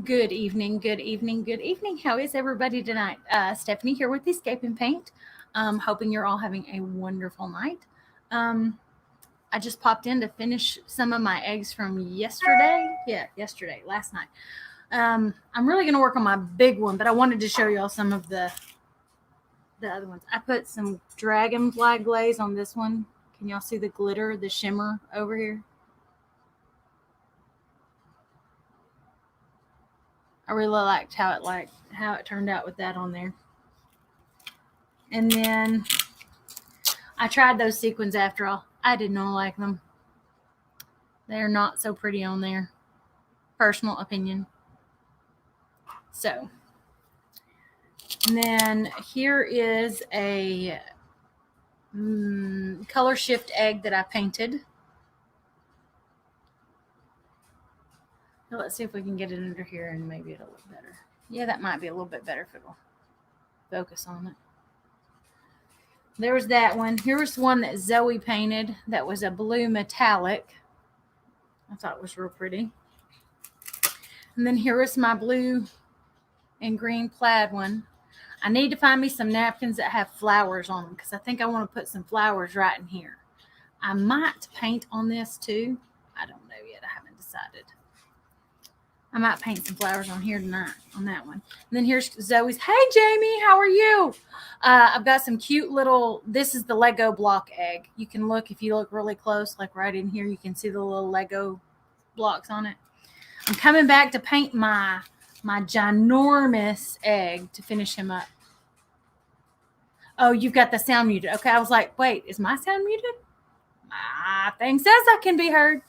Good evening, good evening, good evening. How is everybody tonight? Stephanie here with Escape and Paint. Hoping you're all having a wonderful night. Um, I just popped in to finish some of my eggs from yesterday. Yeah, yesterday, last night. I'm really going to work on my big one, but I wanted to show y'all some of the other ones. I put some dragonfly glaze on this one. Can y'all see the glitter, the shimmer over here? I really liked how it turned out with that on there. And then I tried those sequins after all. I did not like them. They're not so pretty on there. Personal opinion. So, and then here is a color shift egg that I painted. Let's see if we can get it under here and maybe it'll look better. Yeah, that might be a little bit better if it'll focus on it. There was that one. Here was one that Zoe painted that was a blue metallic. I thought it was real pretty. And then here is my blue and green plaid one. I need to find me some napkins that have flowers on them because I think I want to put some flowers right in here. I might paint on this too. I don't know yet. I haven't decided. I might paint some flowers on here tonight on that one. And then here's Zoe's. Hey, Jamie, how are you? I've got some cute little, this is the Lego block egg. You can look, if you look really close, like right in here, you can see the little Lego blocks on it. I'm coming back to paint my ginormous egg to finish him up. Oh, you've got the sound muted. Okay, I was like, wait, is my sound muted? My thing says I can be heard.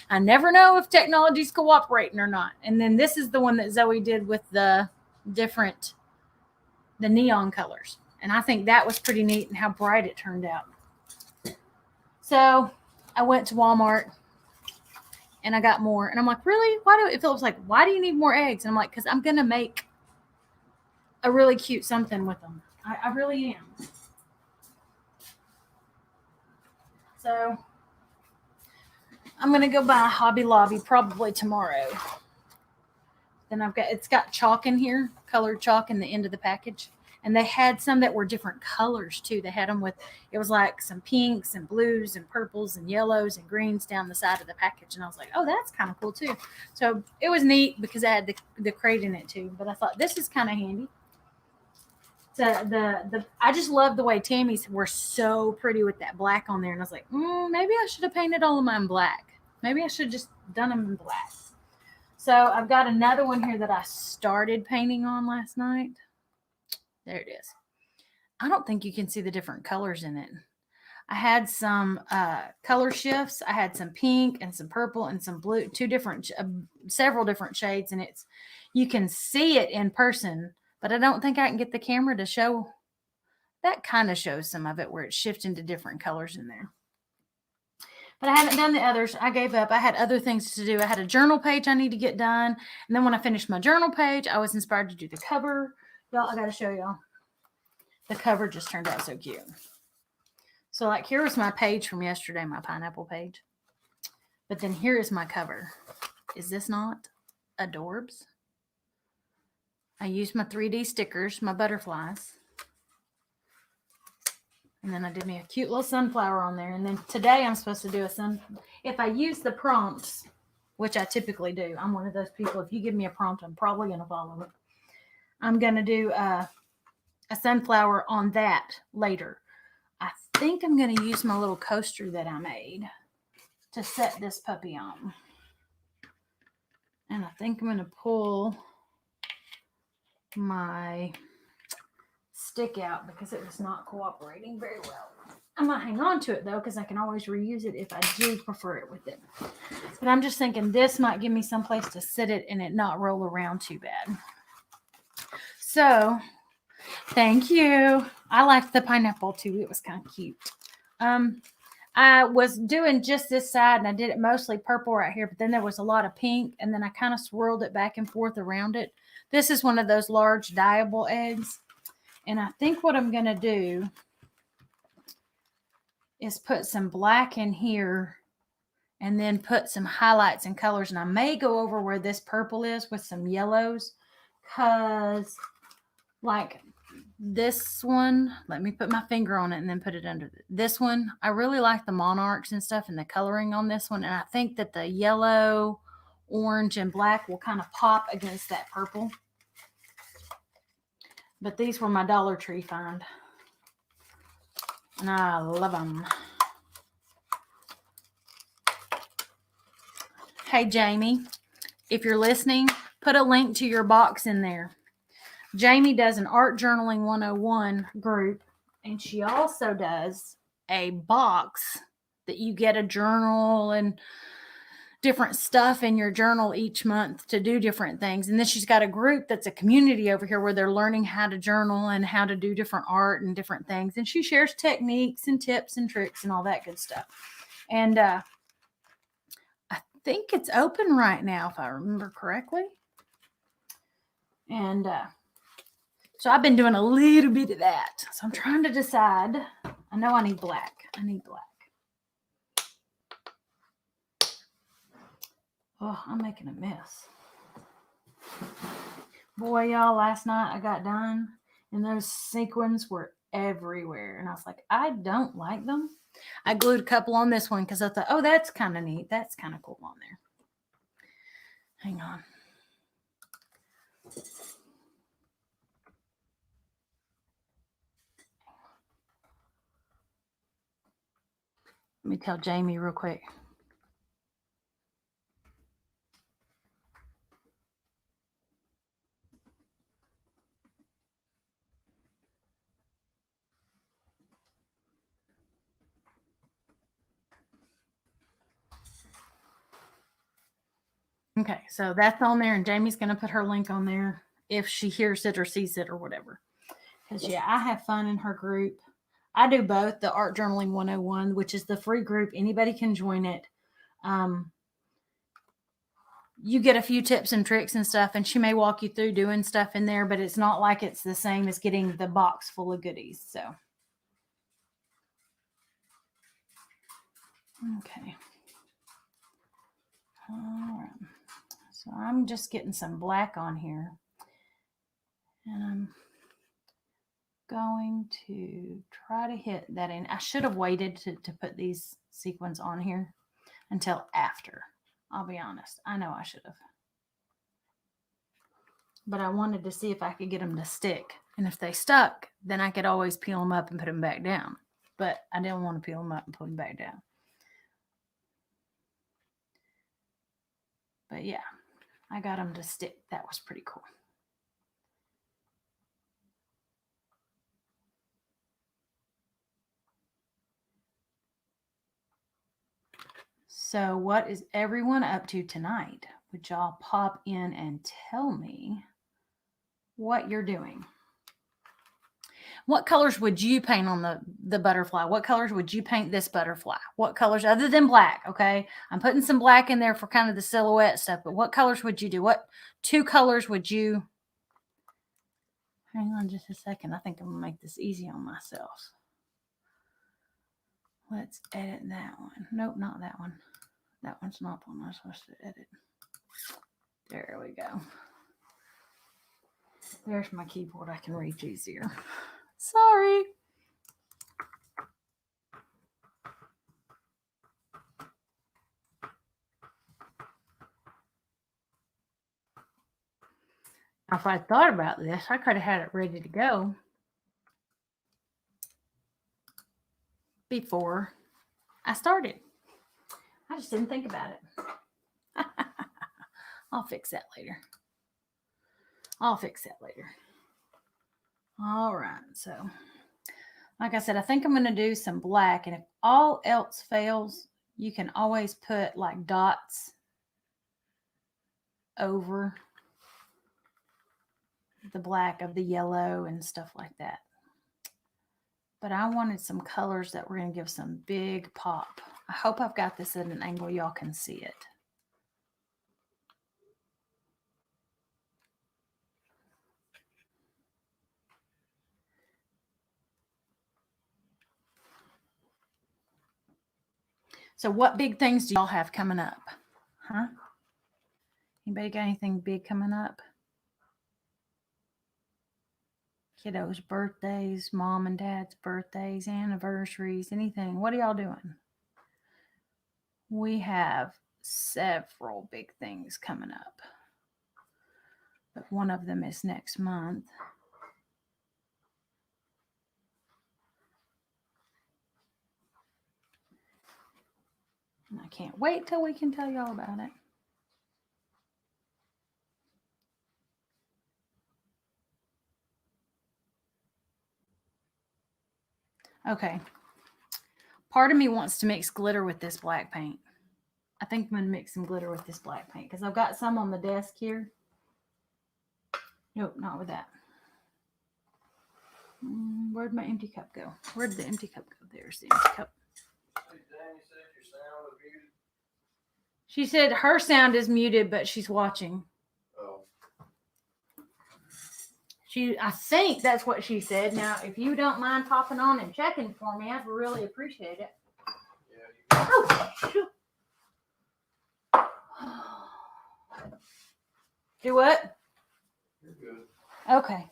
I never know if technology's cooperating or not. And then this is the one that Zoe did with the neon colors. And I think that was pretty neat and how bright it turned out. So I went to Walmart and I got more. And I'm like, really? Philip's like, why do you need more eggs? And I'm like, because I'm going to make a really cute something with them. I really am. So I'm going to go buy Hobby Lobby probably tomorrow. Then it's got chalk in here, colored chalk in the end of the package. And they had some that were different colors too. They had them with, it was like some pinks and blues and purples and yellows and greens down the side of the package. And I was like, oh, that's kind of cool too. So it was neat because I had the crate in it too. But I thought this is kind of handy. So I just love the way Tammy's were so pretty with that black on there. And I was like, maybe I should have painted all of mine black. Maybe I should have just done them in black. So I've got another one here that I started painting on last night. There it is. I don't think you can see the different colors in it. I had some color shifts. I had some pink and some purple and some blue, several different shades. And you can see it in person, but I don't think I can get the camera to show. That kind of shows some of it where it's shifting to different colors in there. But I haven't done the others. I gave up. I had other things to do. I had a journal page I need to get done. And then when I finished my journal page, I was inspired to do the cover. Y'all, I got to show y'all. The cover just turned out so cute. So like here was my page from yesterday, my pineapple page. But then here is my cover. Is this not adorbs? I used my 3D stickers, my butterflies. And then I did me a cute little sunflower on there. And then today I'm supposed to do if I use the prompts, which I typically do. I'm one of those people. If you give me a prompt, I'm probably going to follow it. I'm going to do a sunflower on that later. I think I'm going to use my little coaster that I made to set this puppy on. And I think I'm going to pull my stick out because it was not cooperating very well. I'm going to hang on to it though because I can always reuse it if I do prefer it with it. But I'm just thinking this might give me some place to sit it and it not roll around too bad. So, thank you. I liked the pineapple too. It was kind of cute. I was doing just this side and I did it mostly purple right here, but then there was a lot of pink and then I kind of swirled it back and forth around it. This is one of those large dyeable eggs. And I think what I'm going to do is put some black in here and then put some highlights and colors. And I may go over where this purple is with some yellows, because like this one, let me put my finger on it and then put it under this one. I really like the monarchs and stuff and the coloring on this one. And I think that the yellow, orange, and black will kind of pop against that purple. But these were my Dollar Tree find. And I love them. Hey, Jamie, if you're listening, put a link to your box in there. Jamie does an Art Journaling 101 group, and she also does a box that you get a journal and different stuff in your journal each month to do different things. And then she's got a group that's a community over here where they're learning how to journal and how to do different art and different things. And she shares techniques and tips and tricks and all that good stuff. And I think it's open right now, if I remember correctly. And so I've been doing a little bit of that. So I'm trying to decide. I know I need black. I need black. Oh, I'm making a mess. Boy, y'all, last night I got done and those sequins were everywhere. And I was like, I don't like them. I glued a couple on this one because I thought, oh, that's kind of neat. That's kind of cool on there. Hang on. Let me tell Jamie real quick. Okay, so that's on there, and Jamie's going to put her link on there if she hears it or sees it or whatever. Because, yeah, I have fun in her group. I do both, the Art Journaling 101, which is the free group. Anybody can join it. You get a few tips and tricks and stuff, and she may walk you through doing stuff in there, but it's not like it's the same as getting the box full of goodies. So, okay. All right. So I'm just getting some black on here, and I'm going to try to hit that in. I should have waited to put these sequins on here until after. I'll be honest. I know I should have. But I wanted to see if I could get them to stick. And if they stuck, then I could always peel them up and put them back down. But I didn't want to peel them up and put them back down. But yeah, I got them to stick. That was pretty cool. So what is everyone up to tonight? Would y'all pop in and tell me what you're doing? What colors would you paint on the butterfly? What colors would you paint this butterfly? What colors other than black? Okay. I'm putting some black in there for kind of the silhouette stuff, but what colors would you do? What 2 colors would you? Hang on just a second. I think I'm going to make this easy on myself. Let's edit that one. Nope, not that one. That one's not the one I'm supposed to edit. There we go. There's my keyboard. I can reach easier. Sorry. If I thought about this, I could have had it ready to go before I started. I just didn't think about it. I'll fix that later. All right. So, like I said, I think I'm going to do some black. And if all else fails, you can always put like dots over the black of the yellow and stuff like that. But I wanted some colors that were going to give some big pop. I hope I've got this at an angle y'all can see it. So what big things do y'all have coming up? Huh? Anybody got anything big coming up? Kiddos' birthdays, mom and dad's birthdays, anniversaries, anything. What are y'all doing? We have several big things coming up. But one of them is next month. And I can't wait till we can tell y'all about it. Okay. Part of me wants to mix glitter with this black paint. I think I'm going to mix some glitter with this black paint because I've got some on the desk here. Nope, not with that. Where'd my empty cup go? Where did the empty cup go? There's the empty cup. She said her sound is muted, but she's watching. Oh. I think that's what she said. Now, if you don't mind popping on and checking for me, I'd really appreciate it. Yeah. Oh, shoot. Do what? You're good. Okay.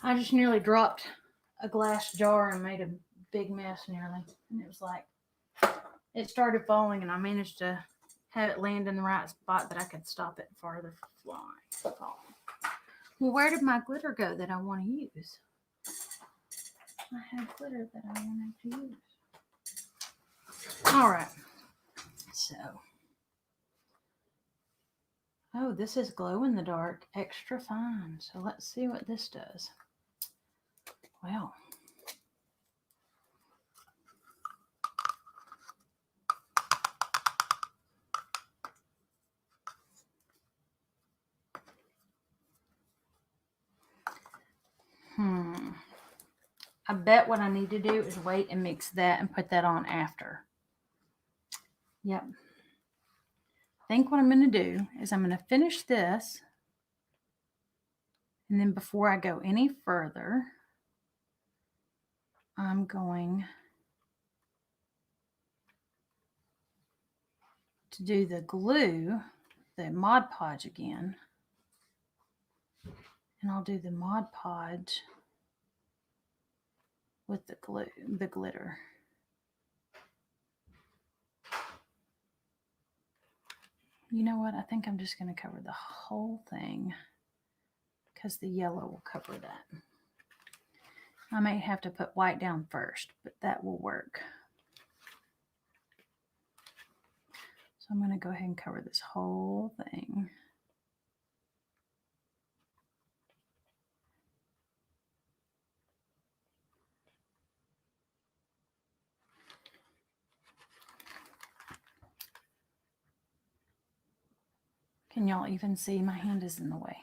I just nearly dropped a glass jar and made a big mess nearly. And it was like, it started falling and I managed to have it land in the right spot that I could stop it farther from falling. Well, where did my glitter go that I want to use? I have glitter that I wanted to use. All right. So. Oh, this is glow in the dark, extra fine. So let's see what this does. Well. I bet what I need to do is wait and mix that and put that on after. Yep. I think what I'm going to do is I'm going to finish this. And then before I go any further, I'm going to do the glue, the Mod Podge again. And I'll do the Mod Podge with the glue, the glitter. You know what? I think I'm just going to cover the whole thing because the yellow will cover that. I may have to put white down first, but that will work. So I'm going to go ahead and cover this whole thing. Can y'all even see? My hand is in the way.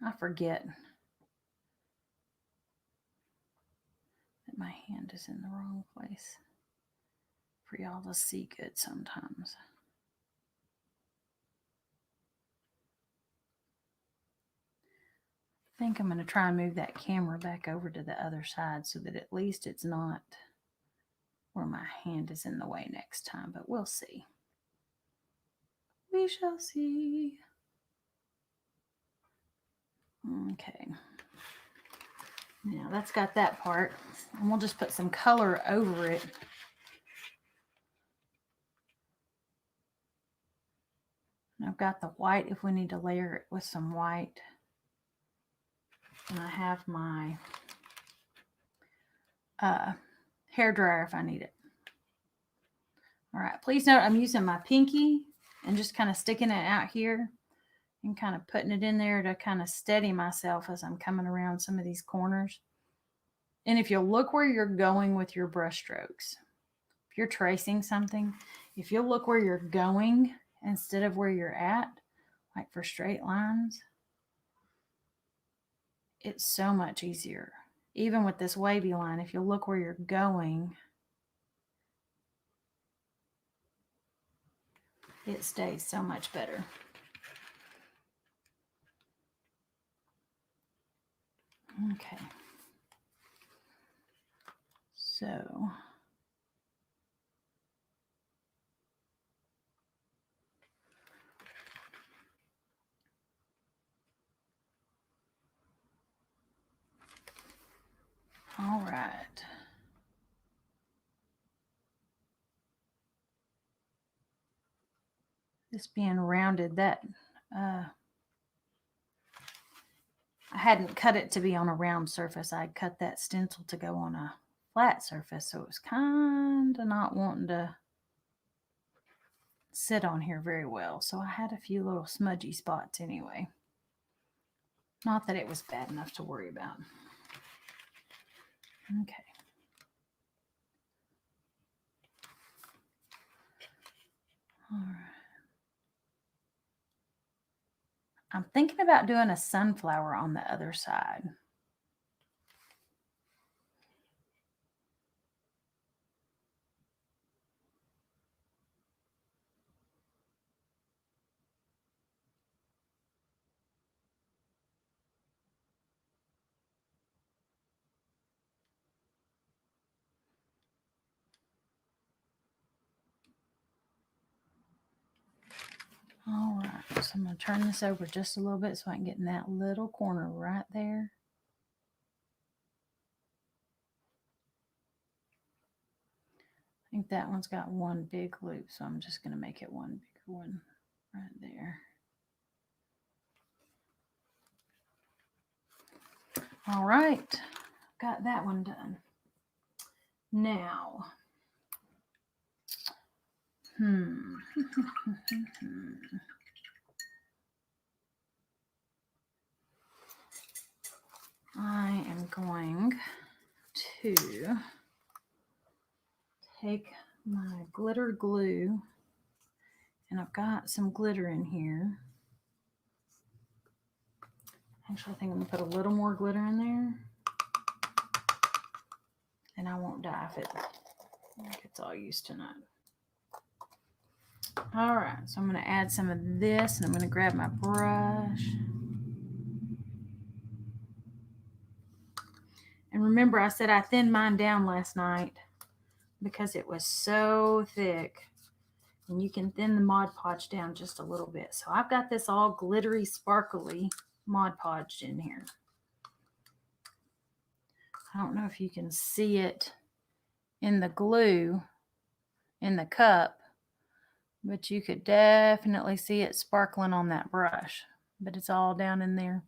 I forget that my hand is in the wrong place for y'all to see good sometimes. I think I'm going to try and move that camera back over to the other side so that at least it's not where my hand is in the way next time, but we'll see. We shall see. Okay. Now that's got that part, and we'll just put some color over it. And I've got the white if we need to layer it with some white. And I have my hair dryer if I need it. All right, please note I'm using my pinky and just kind of sticking it out here and kind of putting it in there to kind of steady myself as I'm coming around some of these corners. And if you look where you're going with your brush strokes, if you're tracing something, if you look where you're going instead of where you're at, like for straight lines, it's so much easier. Even with this wavy line, if you look where you're going, it stays so much better. Okay. So right. This being rounded, that I hadn't cut it to be on a round surface. I cut that stencil to go on a flat surface, so it was kind of not wanting to sit on here very well. So I had a few little smudgy spots anyway. Not that it was bad enough to worry about. Okay. All right. I'm thinking about doing a sunflower on the other side. All right, so I'm going to turn this over just a little bit so I can get in that little corner right there. I think that one's got one big loop, so I'm just going to make it one bigger one right there. All right, got that one done. Now, I am going to take my glitter glue, and I've got some glitter in here. Actually, I think I'm going to put a little more glitter in there, and I won't die if it gets all used tonight. All right, so I'm going to add some of this, and I'm going to grab my brush. And remember, I said I thinned mine down last night because it was so thick. And you can thin the Mod Podge down just a little bit. So I've got this all glittery, sparkly Mod Podge in here. I don't know if you can see it in the glue in the cup, but you could definitely see it sparkling on that brush. But it's all down in there.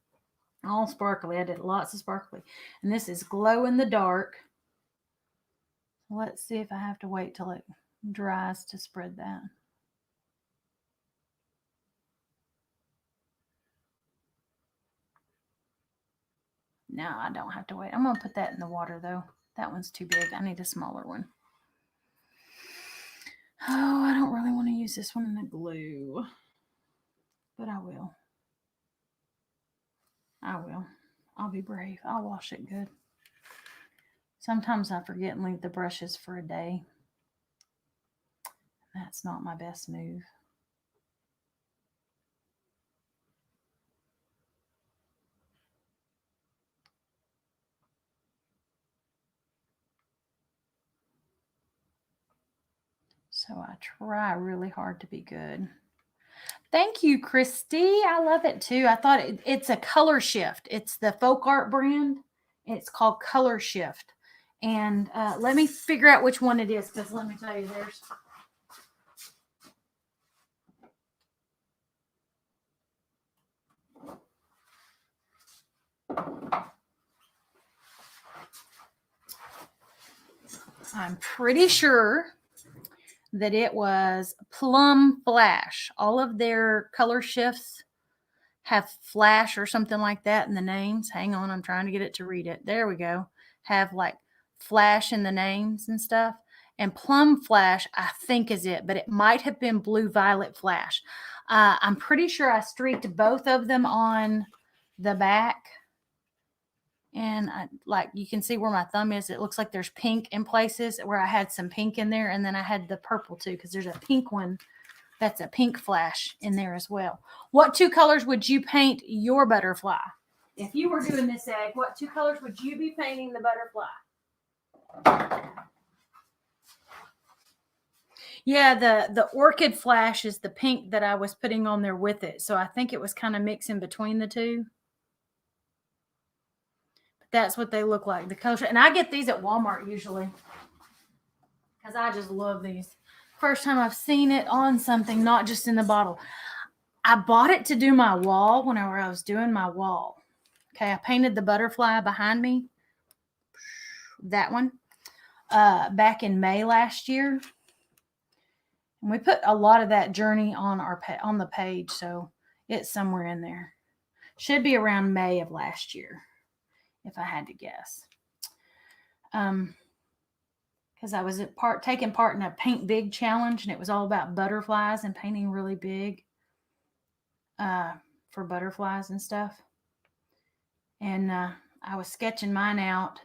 All sparkly. I did lots of sparkly. And this is glow in the dark. Let's see if I have to wait till it dries to spread that. No, I don't have to wait. I'm going to put that in the water though. That one's too big. I need a smaller one. Oh, I don't really want to use this one in the glue, but I will. I'll be brave. I'll wash it good. Sometimes I forget and leave the brushes for a day. That's not my best move. So I try really hard to be good. Thank you, Christy. I love it too. I thought it's a Color Shift. It's the Folk Art brand. It's called Color Shift. And let me figure out which one it is, because let me tell you, there's... I'm pretty sure that it was Plum Flash. All of their color shifts have Flash or something like that in the names. Hang on, I'm trying to get it to read it. There we go. Have like Flash in the names and stuff. And Plum Flash, I think, is it, but it might have been Blue Violet Flash. I'm pretty sure I streaked both of them on the back. And like you can see where my thumb is, it looks like there's pink in places where I had some pink in there. And then I had the purple too, because there's a pink one that's a pink flash in there as well. What two colors would you paint your butterfly? If you were doing this egg, what two colors would you be painting the butterfly? Yeah, the orchid flash is the pink that I was putting on there with it. So I think it was kind of mixing between the two. That's what they look like. The color, and I get these at Walmart usually because I just love these. First time I've seen it on something, not just in the bottle. I bought it to do my wall whenever I was doing my wall. Okay, I painted the butterfly behind me. That one. Back in May last year. And we put a lot of that journey on on the page, so it's somewhere in there. Should be around May of last year, if I had to guess. Because I was taking part in a Paint Big challenge, and it was all about butterflies and painting really big for butterflies and stuff. And I was sketching mine out,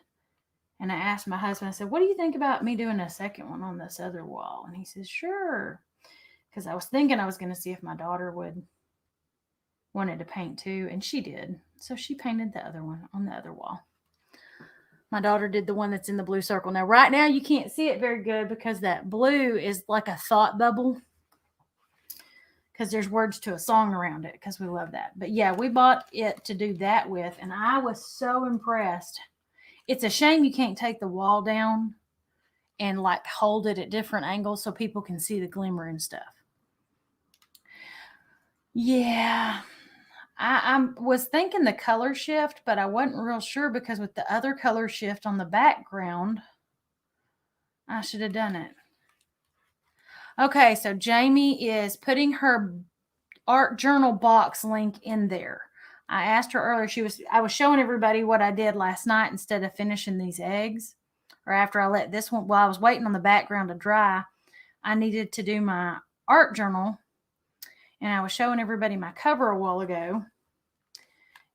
and I asked my husband, I said, what do you think about me doing a second one on this other wall? And he says, sure. Because I was thinking I was going to see if my daughter wanted to paint too, and she did. So she painted the other one on the other wall. My daughter did the one that's in the blue circle. Now, right now, you can't see it very good because that blue is like a thought bubble because there's words to a song around it because we love that. But yeah, we bought it to do that with, and I was so impressed. It's a shame you can't take the wall down and like hold it at different angles so people can see the glimmer and stuff. Yeah. I was thinking the color shift, but I wasn't real sure because with the other color shift on the background, I should have done it. Okay, so Jamie is putting her art journal box link in there. I asked her earlier, I was showing everybody what I did last night instead of finishing these eggs, or after I let this one, while I was waiting on the background to dry, I needed to do my art journal. And I was showing everybody my cover a while ago.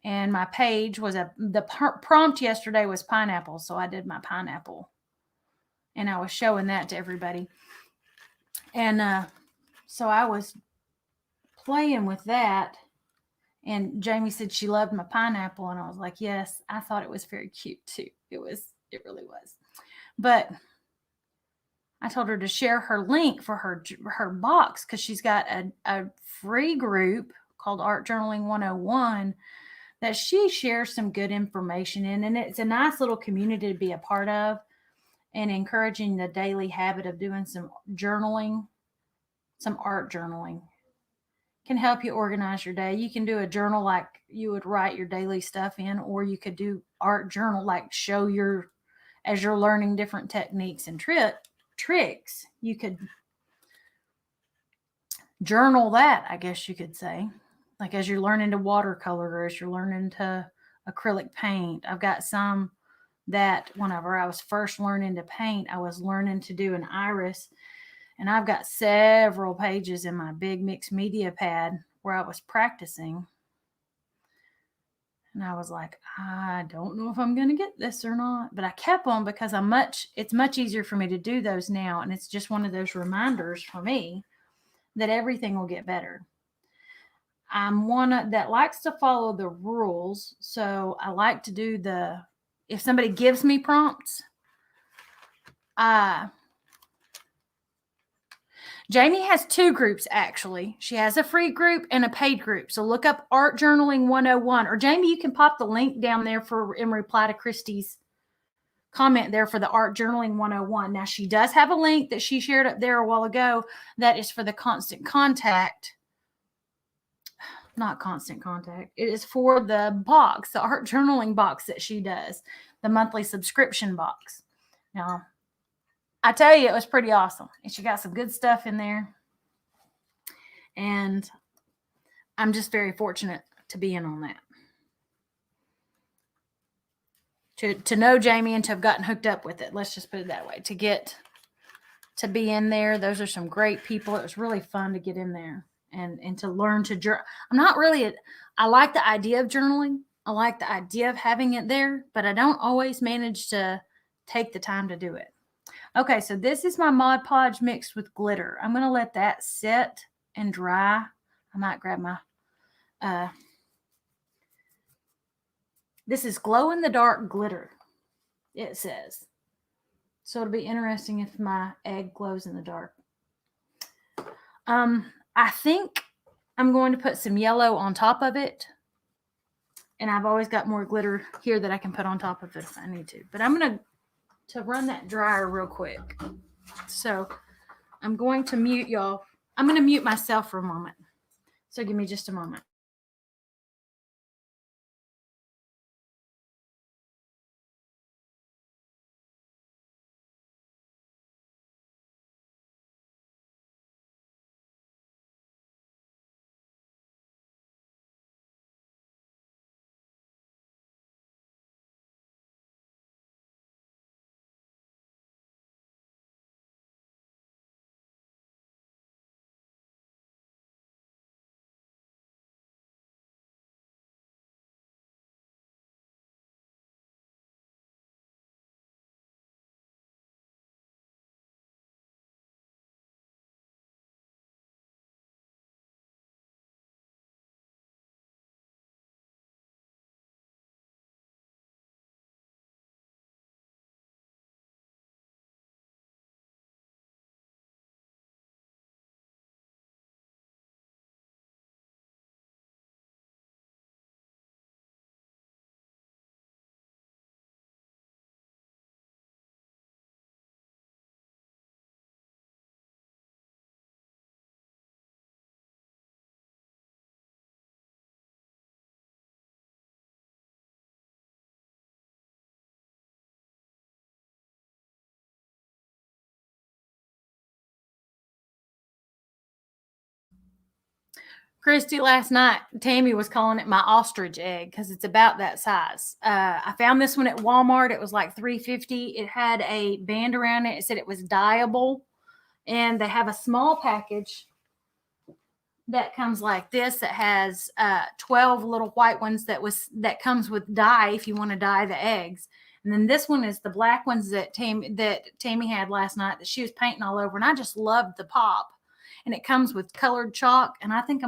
And my page was the prompt yesterday was pineapple. So I did my pineapple. And I was showing that to everybody. And so I was playing with that. And Jamie said she loved my pineapple. And I was like, yes, I thought it was very cute too. It really was. But I told her to share her link for her box because she's got a free group called Art Journaling 101 that she shares some good information in. And it's a nice little community to be a part of and encouraging the daily habit of doing some journaling, some art journaling. Can help you organize your day. You can do a journal like you would write your daily stuff in, or you could do art journal like as you're learning different techniques and tricks, you could journal that, I guess you could say, like as you're learning to watercolor or as you're learning to acrylic paint. I've got some that whenever I was first learning to paint, I was learning to do an iris, and I've got several pages in my big mixed media pad where I was practicing. And I was like, I don't know if I'm going to get this or not. But I kept on because it's much easier for me to do those now. And it's just one of those reminders for me that everything will get better. I'm one that likes to follow the rules. So I like to do if somebody gives me prompts, Jamie has two groups, actually. She has a free group and a paid group. So look up Art Journaling 101. Or Jamie, you can pop the link down there in reply to Christy's comment there for the Art Journaling 101. Now, she does have a link that she shared up there a while ago that is for the Constant Contact. Not Constant Contact. It is for the box, the Art Journaling box that she does, the monthly subscription box. Now, I tell you, it was pretty awesome. And she got some good stuff in there. And I'm just very fortunate to be in on that. To know Jamie and to have gotten hooked up with it. Let's just put it that way. To be in there. Those are some great people. It was really fun to get in there and to learn to journal. I like the idea of journaling. I like the idea of having it there, but I don't always manage to take the time to do it. Okay, so this is my Mod Podge mixed with glitter. I'm going to let that sit and dry. I might grab my... this is glow-in-the-dark glitter, it says. So it'll be interesting if my egg glows in the dark. I think I'm going to put some yellow on top of it And I've always got more glitter here that I can put on top of it if I need to. But I'm going to run that dryer real quick. So I'm going to mute y'all. I'm going to mute myself for a moment. So give me just a moment. Christy, last night, Tammy was calling it my ostrich egg because it's about that size. I found this one at Walmart. It was like $3.50. It had a band around it. It said it was dyeable. And they have a small package that comes like this that has 12 little white ones that comes with dye if you want to dye the eggs. And then this one is the black ones that Tammy had last night that she was painting all over. And I just loved the pop. And it comes with colored chalk. And I think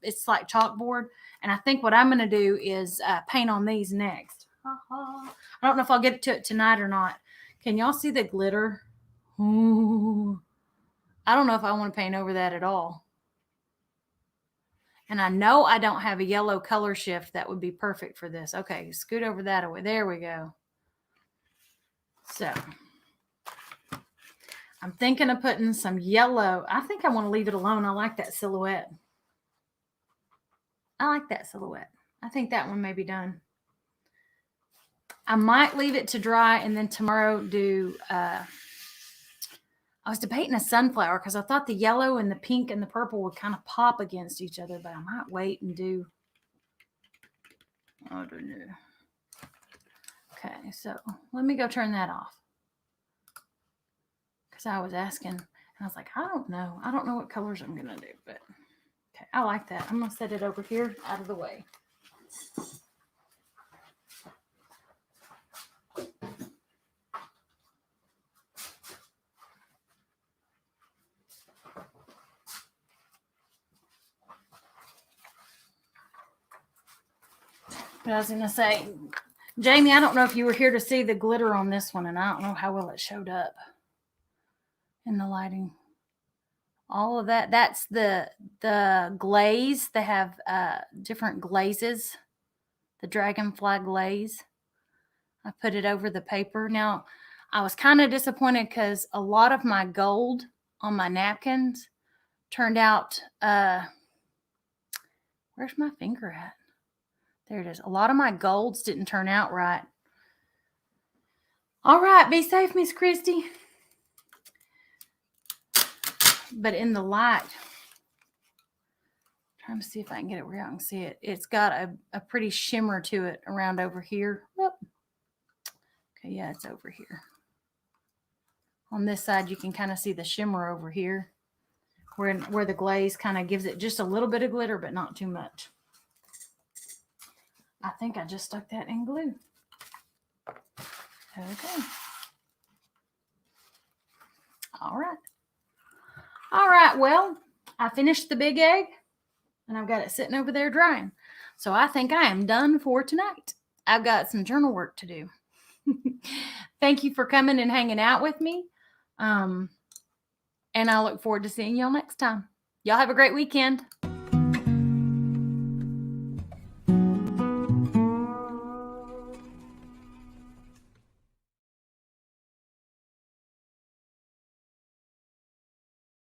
it's like chalkboard. And I think what I'm going to do is paint on these next. I don't know if I'll get to it tonight or not. Can y'all see the glitter? Ooh. I don't know if I want to paint over that at all. And I know I don't have a yellow color shift that would be perfect for this. Okay, scoot over that away. There we go. So I'm thinking of putting some yellow. I think I want to leave it alone. I like that silhouette. I think that one may be done. I might leave it to dry and then tomorrow do, I was debating a sunflower because I thought the yellow and the pink and the purple would kind of pop against each other, but I might wait and do, I don't know. Okay, so let me go turn that off. Because I was asking, and I was like, I don't know. I don't know what colors I'm going to do, but okay, I like that. I'm going to set it over here out of the way. But I was going to say, Jamie, I don't know if you were here to see the glitter on this one, and I don't know how well it showed up in the lighting. All of that, that's the glaze. They have different glazes, the dragonfly glaze. I put it over the paper. Now, I was kind of disappointed because a lot of my gold on my napkins turned out, where's my finger at? There it is. A lot of my golds didn't turn out right. All right, be safe, Miss Christy. But in the light, I'm trying to see if I can get it where I can see it. It's got a pretty shimmer to it around over here. Whoop. Okay, yeah, it's over here. On this side, you can kind of see the shimmer over here where the glaze kind of gives it just a little bit of glitter, but not too much. I think I just stuck that in glue. Okay. All right. Well, I finished the big egg and I've got it sitting over there drying. So I think I am done for tonight. I've got some journal work to do. Thank you for coming and hanging out with me. And I look forward to seeing y'all next time. Y'all have a great weekend.